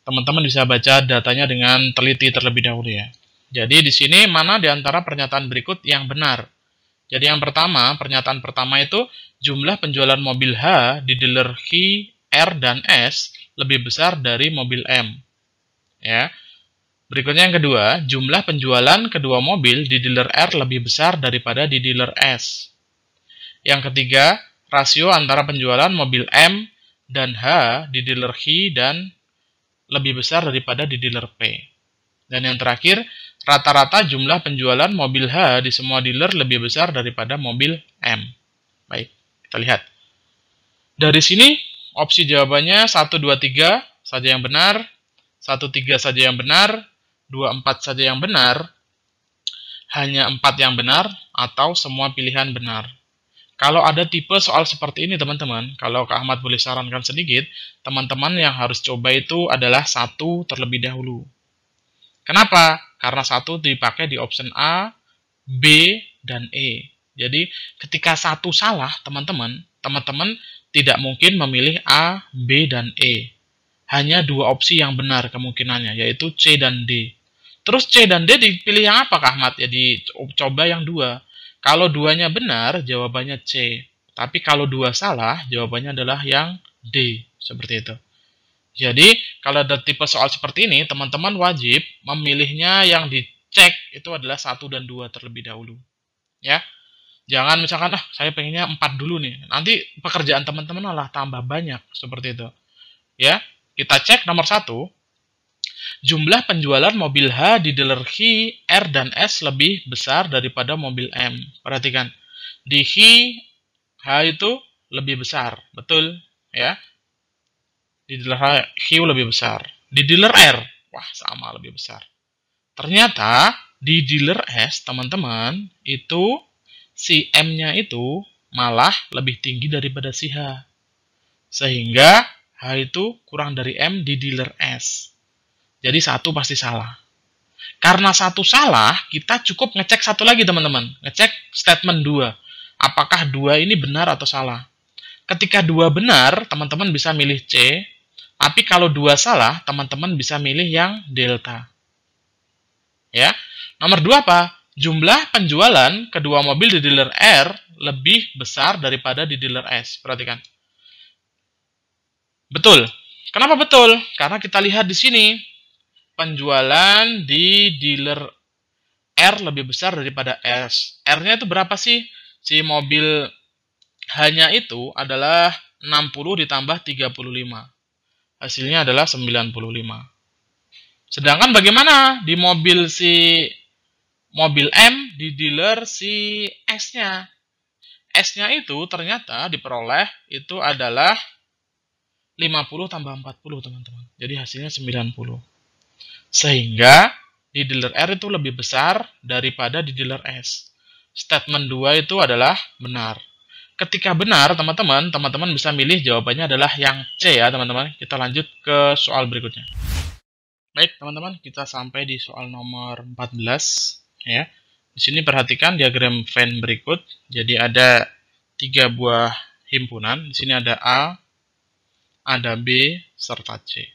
Teman-teman bisa baca datanya dengan teliti terlebih dahulu ya. Jadi di sini mana di antara pernyataan berikut yang benar? Jadi yang pertama, pernyataan pertama itu jumlah penjualan mobil H di dealer Q, R, dan S lebih besar dari mobil M. Ya. Berikutnya yang kedua, jumlah penjualan kedua mobil di dealer R lebih besar daripada di dealer S. Yang ketiga, rasio antara penjualan mobil M dan H di dealer Q dan lebih besar daripada di dealer P. Dan yang terakhir, rata-rata jumlah penjualan mobil H di semua dealer lebih besar daripada mobil M. Baik, kita lihat. Dari sini, opsi jawabannya 1, 2, 3 saja yang benar, 1, 3 saja yang benar, 2, 4 saja yang benar, hanya 4 yang benar, atau semua pilihan benar. Kalau ada tipe soal seperti ini teman-teman, kalau Kak Ahmad boleh sarankan sedikit, teman-teman yang harus coba itu adalah 1 terlebih dahulu. Kenapa? Karena 1 dipakai di option A, B, dan E. Jadi ketika 1 salah teman-teman tidak mungkin memilih A, B, dan E. Hanya 2 opsi yang benar kemungkinannya, yaitu C dan D. Terus C dan D dipilih yang apa, Kak Ahmad? Ya dicoba yang 2. Kalau 2-nya benar, jawabannya C. Tapi kalau 2 salah, jawabannya adalah yang D. Seperti itu. Jadi, kalau ada tipe soal seperti ini, teman-teman wajib memilihnya yang dicek itu adalah 1 dan 2 terlebih dahulu. Ya. Jangan misalkan, saya pengennya 4 dulu nih. Nanti pekerjaan teman-teman malah tambah banyak. Seperti itu. Ya, kita cek nomor 1. Jumlah penjualan mobil H di dealer Q, R, dan S lebih besar daripada mobil M. Perhatikan. Di Q, H itu lebih besar. Betul. Ya. Di dealer Q lebih besar. Di dealer R, wah sama lebih besar. Ternyata di dealer S, teman-teman, itu si M-nya itu malah lebih tinggi daripada si H. Sehingga H itu kurang dari M di dealer S. Jadi 1 pasti salah. Karena 1 salah, kita cukup ngecek 1 lagi teman-teman. Ngecek statement 2. Apakah 2 ini benar atau salah? Ketika 2 benar, teman-teman bisa milih C. Tapi kalau 2 salah, teman-teman bisa milih yang delta. Ya. Nomor 2 apa? Jumlah penjualan kedua mobil di dealer R lebih besar daripada di dealer S. Perhatikan. Betul. Kenapa betul? Karena kita lihat di sini. Penjualan di dealer R lebih besar daripada S. R-nya itu berapa sih? Si mobil hanya itu adalah 60 ditambah 35. Hasilnya adalah 95. Sedangkan bagaimana di mobil M di dealer si S-nya? S-nya itu ternyata diperoleh itu adalah 50 tambah 40, teman-teman. Jadi hasilnya 90. Sehingga di dealer R itu lebih besar daripada di dealer S. Statement 2 itu adalah benar. Ketika benar, teman-teman bisa milih jawabannya adalah yang C ya, teman-teman. Kita lanjut ke soal berikutnya. Baik, teman-teman, kita sampai di soal nomor 14 ya. Di sini perhatikan diagram Venn berikut. Jadi ada 3 buah himpunan. Di sini ada A, ada B, serta C.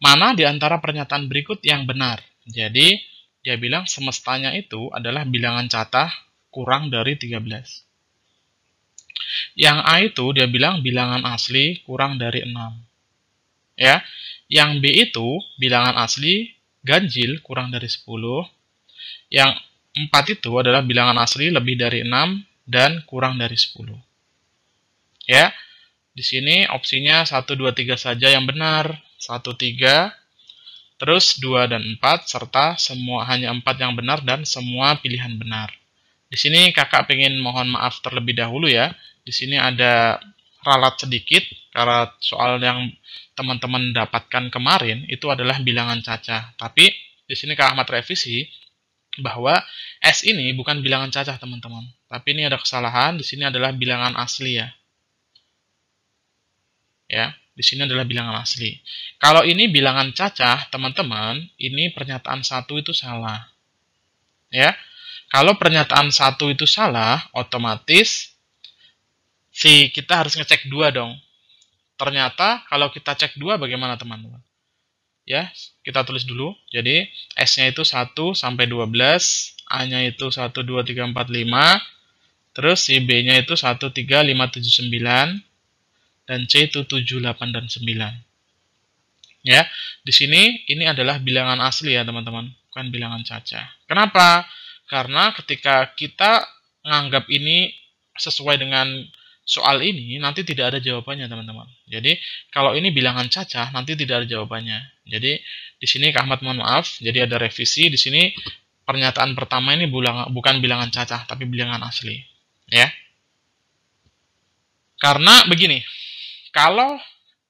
Mana di antara pernyataan berikut yang benar? Jadi, dia bilang semestanya itu adalah bilangan cacah kurang dari 13. Yang A itu dia bilang bilangan asli kurang dari 6. Ya. Yang B itu bilangan asli ganjil kurang dari 10. Yang 4 itu adalah bilangan asli lebih dari 6 dan kurang dari 10. Ya. Di sini opsinya 1, 2, 3 saja yang benar. 1, 3, terus 2 dan 4, serta semua hanya 4 yang benar dan semua pilihan benar. Di sini kakak pengen mohon maaf terlebih dahulu ya. Di sini ada ralat sedikit, karena soal yang teman-teman dapatkan kemarin itu adalah bilangan cacah. Tapi di sini Kak Ahmad revisi bahwa S ini bukan bilangan cacah teman-teman. Tapi ini ada kesalahan, di sini adalah bilangan asli ya. Ya, di sini adalah bilangan asli. Kalau ini bilangan cacah, teman-teman, ini pernyataan 1 itu salah. Ya. Kalau pernyataan 1 itu salah, otomatis kita harus ngecek 2 dong. Ternyata kalau kita cek 2 bagaimana teman-teman? Ya, kita tulis dulu. Jadi S-nya itu 1 sampai 12, A-nya itu 1, 2, 3, 4, 5, terus si B-nya itu 1, 3, 5, 7, 9, dan C itu 7, 8, dan 9. Ya, di sini ini adalah bilangan asli ya teman-teman, bukan bilangan cacah. Kenapa? Karena ketika kita menganggap ini sesuai dengan soal ini, nanti tidak ada jawabannya teman-teman. Jadi kalau ini bilangan cacah, nanti tidak ada jawabannya. Jadi di sini Kak Ahmad mohon maaf, jadi ada revisi. Di sini pernyataan pertama ini bukan bilangan cacah, tapi bilangan asli. Ya. Karena begini, kalau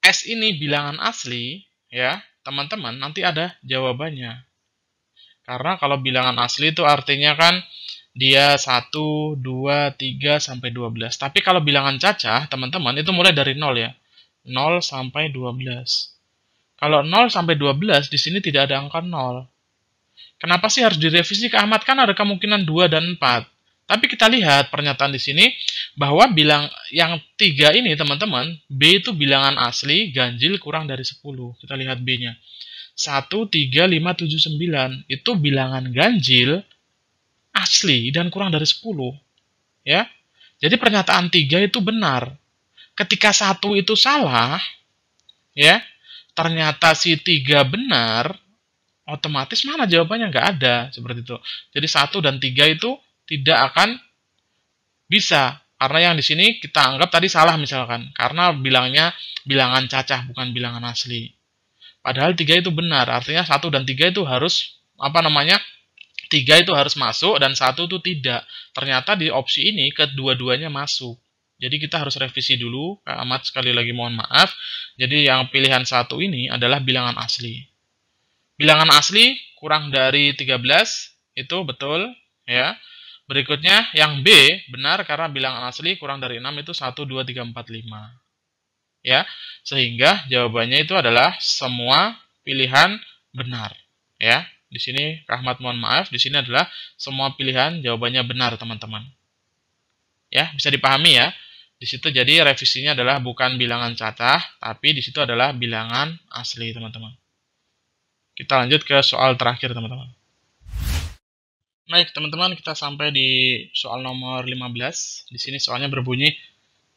S ini bilangan asli, ya teman-teman, nanti ada jawabannya. Karena kalau bilangan asli itu artinya kan dia 1, 2, 3, sampai 12. Tapi kalau bilangan cacah, teman-teman, itu mulai dari 0 ya. 0 sampai 12. Kalau 0 sampai 12, di sini tidak ada angka 0. Kenapa sih harus direvisi Kak Ahmad? Kan ada kemungkinan 2 dan 4. Tapi kita lihat pernyataan di sini bahwa bilang yang 3 ini teman-teman, B itu bilangan asli ganjil kurang dari 10. Kita lihat B-nya. 1, 3, 5, 7, 9. Itu bilangan ganjil asli dan kurang dari 10. Ya. Jadi pernyataan 3 itu benar. Ketika 1 itu salah, ya, ternyata si 3 benar, otomatis mana jawabannya? Nggak ada. Seperti itu. Jadi 1 dan 3 itu tidak akan bisa. Karena yang di sini kita anggap tadi salah misalkan. Karena bilangnya bilangan cacah, bukan bilangan asli. Padahal 3 itu benar. Artinya 1 dan 3 itu harus, 3 itu harus masuk dan 1 itu tidak. Ternyata di opsi ini kedua-duanya masuk. Jadi kita harus revisi dulu. Kak Ahmad sekali lagi mohon maaf. Jadi yang pilihan 1 ini adalah bilangan asli. Bilangan asli kurang dari 13 itu betul ya. Berikutnya yang B benar karena bilangan asli kurang dari 6 itu 1, 2, 3, 4, 5. Ya, sehingga jawabannya itu adalah semua pilihan benar. Ya, di sini Kak Ahmad mohon maaf, di sini adalah semua pilihan jawabannya benar teman-teman. Ya, bisa dipahami ya. Di situ jadi revisinya adalah bukan bilangan cacah, tapi di situ adalah bilangan asli teman-teman. Kita lanjut ke soal terakhir teman-teman. Baik teman-teman, kita sampai di soal nomor 15. Di sini soalnya berbunyi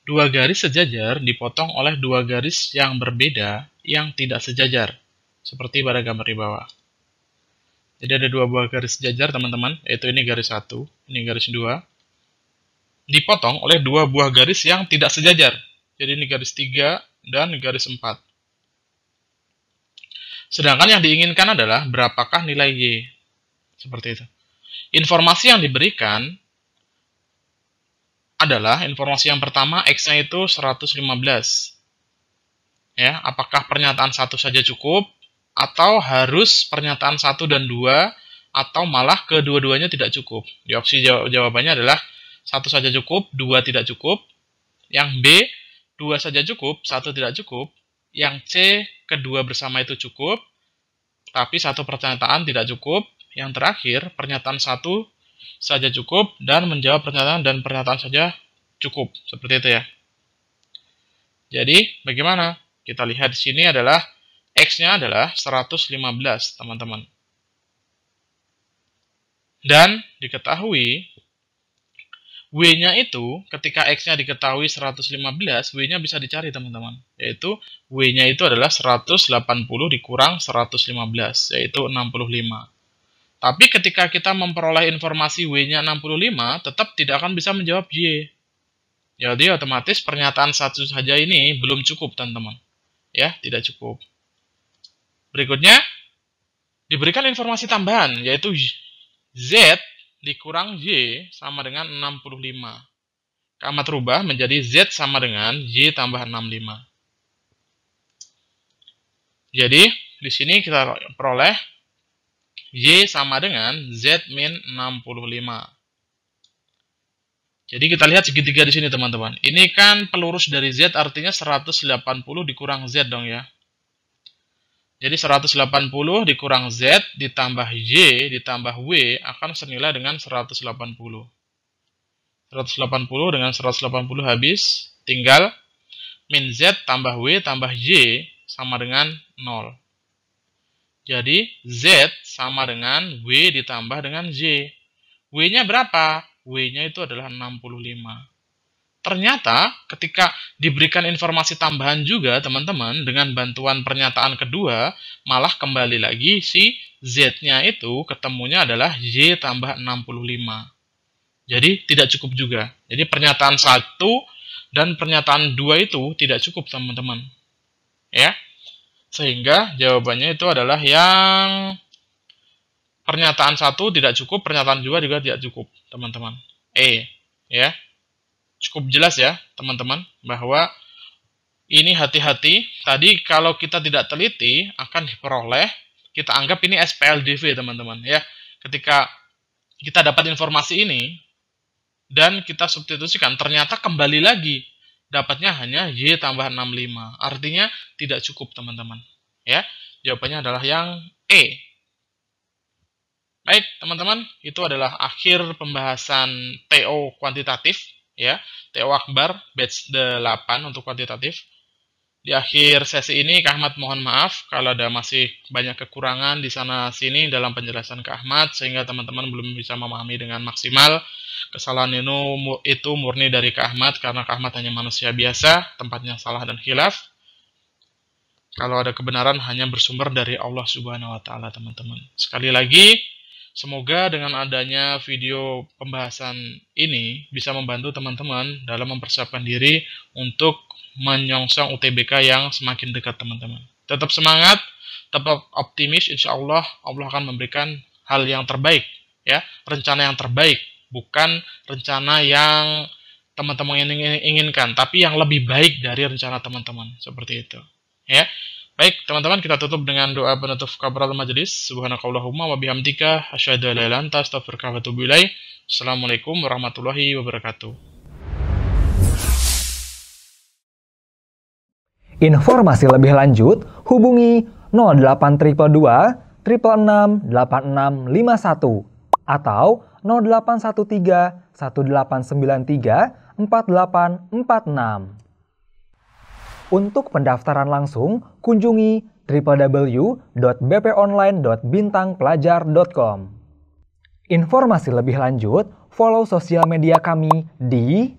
2 garis sejajar dipotong oleh 2 garis yang berbeda yang tidak sejajar, seperti pada gambar di bawah. Jadi ada 2 buah garis sejajar teman-teman, yaitu ini garis 1, ini garis 2. Dipotong oleh 2 buah garis yang tidak sejajar. Jadi ini garis 3 dan garis 4. Sedangkan yang diinginkan adalah berapakah nilai Y. Seperti itu. Informasi yang diberikan adalah informasi yang pertama, X-nya itu 115. Ya, apakah pernyataan 1 saja cukup atau harus pernyataan 1 dan 2 atau malah kedua-duanya tidak cukup? Di opsi jawabannya adalah 1 saja cukup, 2 tidak cukup. Yang B, 2 saja cukup, 1 tidak cukup. Yang C, kedua bersama itu cukup, tapi 1 pernyataan tidak cukup. yang terakhir, pernyataan satu saja cukup, dan menjawab pernyataan dan pernyataan saja cukup. Seperti itu ya. Jadi, bagaimana? Kita lihat di sini adalah X-nya adalah 115, teman-teman. Dan diketahui W-nya itu, ketika X-nya diketahui 115, W-nya bisa dicari, teman-teman. Yaitu, W-nya itu adalah 180 dikurang 115, yaitu 65. Tapi ketika kita memperoleh informasi W-nya 65, tetap tidak akan bisa menjawab Y. Jadi, otomatis pernyataan satu saja ini belum cukup, teman-teman. Ya, tidak cukup. Berikutnya, diberikan informasi tambahan, yaitu Z dikurang Y sama dengan 65. Amat rubah menjadi Z sama dengan Y tambah 65. Jadi, di sini kita peroleh Y sama dengan Z min 65. Jadi kita lihat segitiga di sini, teman-teman. Ini kan pelurus dari Z, artinya 180 dikurang Z dong ya. Jadi 180 dikurang Z ditambah Y ditambah W akan senilai dengan 180. 180 dengan 180 habis, tinggal min Z tambah W tambah Y sama dengan 0. Jadi Z sama dengan W ditambah dengan Y. W-nya berapa? W-nya itu adalah 65. Ternyata ketika diberikan informasi tambahan juga, teman-teman, dengan bantuan pernyataan kedua, malah kembali lagi si Z-nya itu ketemunya adalah Y tambah 65. Jadi tidak cukup juga. Jadi pernyataan 1 dan pernyataan 2 itu tidak cukup, teman-teman. Ya. Sehingga jawabannya itu adalah yang pernyataan 1 tidak cukup, pernyataan 2 juga tidak cukup, teman-teman. Ya. Cukup jelas ya, teman-teman, bahwa ini hati-hati. Tadi kalau kita tidak teliti akan diperoleh, kita anggap ini SPLDV, teman-teman, ya. Ketika kita dapat informasi ini dan kita substitusikan, ternyata kembali lagi dapatnya hanya Y tambah 65. Artinya tidak cukup, teman-teman. Ya, jawabannya adalah yang E. Baik, teman-teman, itu adalah akhir pembahasan TO kuantitatif. Ya, TO Akbar batch 8 untuk kuantitatif. Di akhir sesi ini Kak Ahmad mohon maaf kalau ada masih banyak kekurangan di sana sini dalam penjelasan Kak Ahmad sehingga teman-teman belum bisa memahami dengan maksimal. Kesalahan itu murni dari Kak Ahmad karena Kak Ahmad hanya manusia biasa, tempatnya salah dan khilaf. Kalau ada kebenaran hanya bersumber dari Allah Subhanahu wa taala, teman-teman. Sekali lagi, semoga dengan adanya video pembahasan ini bisa membantu teman-teman dalam mempersiapkan diri untuk menyongsong UTBK yang semakin dekat, teman-teman. Tetap semangat, tetap optimis, insya Allah Allah akan memberikan hal yang terbaik, ya, rencana yang terbaik, bukan rencana yang teman-teman inginkan, tapi yang lebih baik dari rencana teman-teman, seperti itu. Ya. Baik, teman-teman, kita tutup dengan doa penutup kafaratul majelis. Subhanakallahumma wa bihamdika asyhadu an la ilaha illa anta astaghfiruka wa atubu ilaik. Assalamualaikum warahmatullahi wabarakatuh. Informasi lebih lanjut hubungi 0822 666 8651 atau 0813 1893 4846. Untuk pendaftaran langsung, kunjungi www.bponline.bintangpelajar.com. Informasi lebih lanjut, follow sosial media kami di